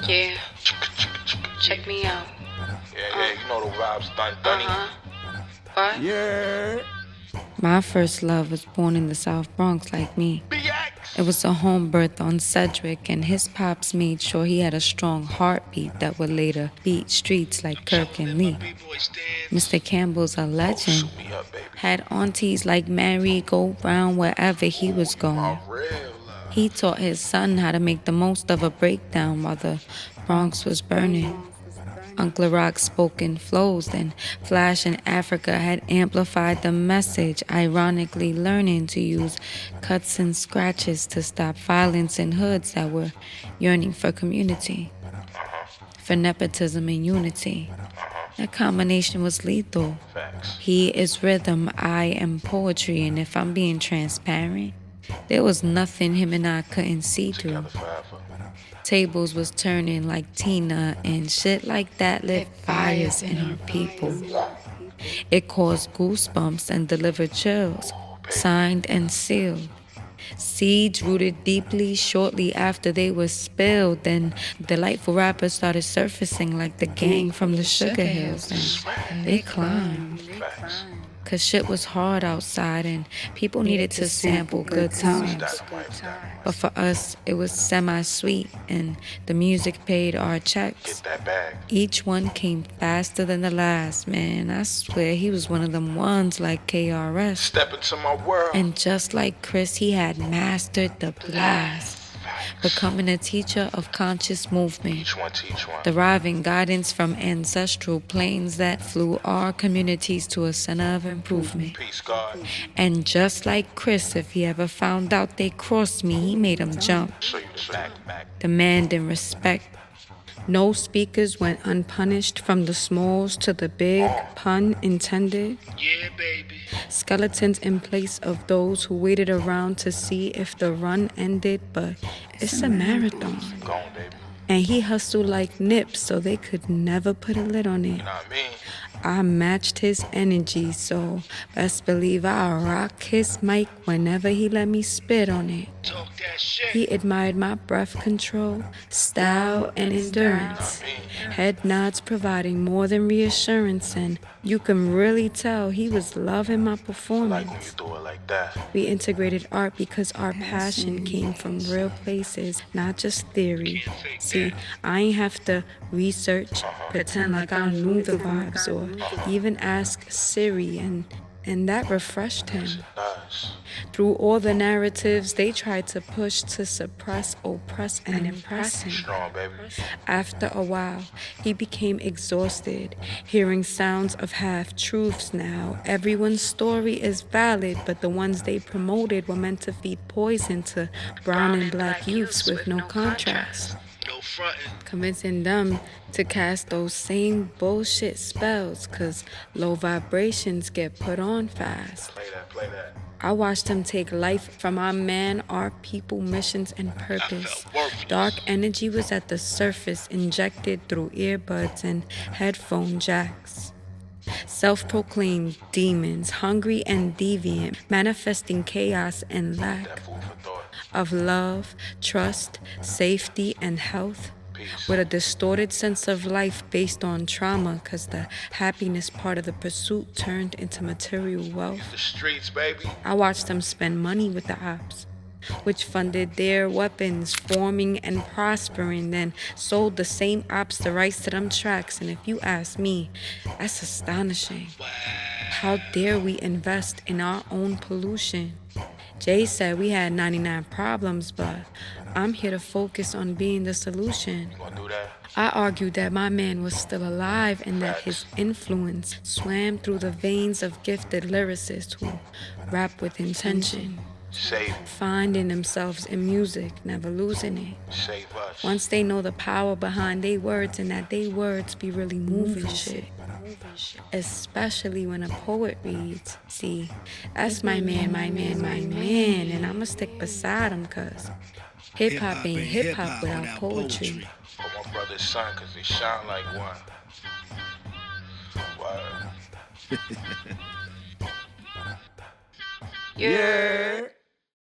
Yeah, check me out. Yeah, you know the vibes, Dunny. What? Yeah. My first love was born in the South Bronx like me. BX. It was a home birth on Sedgwick, and his pops made sure he had a strong heartbeat that would later beat streets like Kirk and Lee. Mr. Campbell's a legend. Shoot me up, baby. Had aunties like Mary go brown wherever he was going. My real love. He taught his son how to make the most of a breakdown while the Bronx was burning. Uncle Rock's spoken flows and Flash in Africa had amplified the message, ironically learning to use cuts and scratches to stop violence in hoods that were yearning for community, for nepotism and unity. That combination was lethal. Facts. He is rhythm, I am poetry, and if I'm being transparent, there was nothing him and I couldn't see through. Together forever. Tables was turning like Tina, and shit like that lit fires in our people. It caused goosebumps and delivered chills, signed and sealed. Seeds rooted deeply shortly after they were spilled. Then delightful rappers started surfacing like the gang from the Sugar Hills, and they climbed. Facts. Cause shit was hard outside and people needed to sample good times. But for us, it was semi-sweet and the music paid our checks. Get that bag. Each one came faster than the last, man. I swear he was one of them ones like KRS. Step into my world. And just like Chris, he had mastered the blast. Becoming a teacher of conscious movement, Each one teach one. deriving guidance from ancestral planes that flew our communities to a center of improvement. Peace, God. And just like Chris, if he ever found out they crossed me, he made them jump, Show you the back. demanding respect. No speakers went unpunished, from the smalls to the big, pun intended. Yeah, baby. Skeletons in place of those who waited around to see if the run ended, but it's a marathon. Go on, baby. And he hustled like nips so they could never put a lid on it. You know what I mean? I matched his energy, so best believe I'll rock his mic whenever he let me spit on it. Talk that shit. He admired my breath control, style, and endurance. Head nods providing more than reassurance, and you can really tell he was loving my Like when you performance. do it like that. We integrated art because our passion came from real places, not just theory. See, I ain't have to research, pretend like I knew the vibes, or even ask Siri, and that refreshed him. Nice. Through all the narratives they tried to push to suppress, oppress, and impress him. Strong, baby. After a while, he became exhausted, hearing sounds of half-truths now. Everyone's story is valid, but the ones they promoted were meant to feed poison to brown and black youths with no contrast. No frontin'. Convincing them to cast those same bullshit spells, cause low vibrations get put on fast. Play that. I watched him take life from our man, our people, missions, and purpose. Dark energy was at the surface, injected through earbuds and headphone jacks. Self-proclaimed demons, hungry and deviant, manifesting chaos and lack That food for thought. of love, trust, safety, and health. Peace. With a distorted sense of life based on trauma, cause the happiness part of the pursuit turned into material wealth. The streets, baby. I watched them spend money with the ops, which funded their weapons, forming and prospering, then sold the same ops the rights to them tracks. And if you ask me, that's astonishing. How dare we invest in our own pollution? Jay said we had 99 problems, but I'm here to focus on being the solution. You gonna do that? I argued that my man was still alive and that his influence swam through the veins of gifted lyricists who rap with intention, Save. finding themselves in music, never losing it. Save us. Once they know the power behind their words and that they words be really moving shit. Especially when a poet reads. See, that's my man, and I'ma stick beside him, cause hip-hop ain't hip-hop without poetry. For my brother's son, cause they shine like one. Word. Yeah.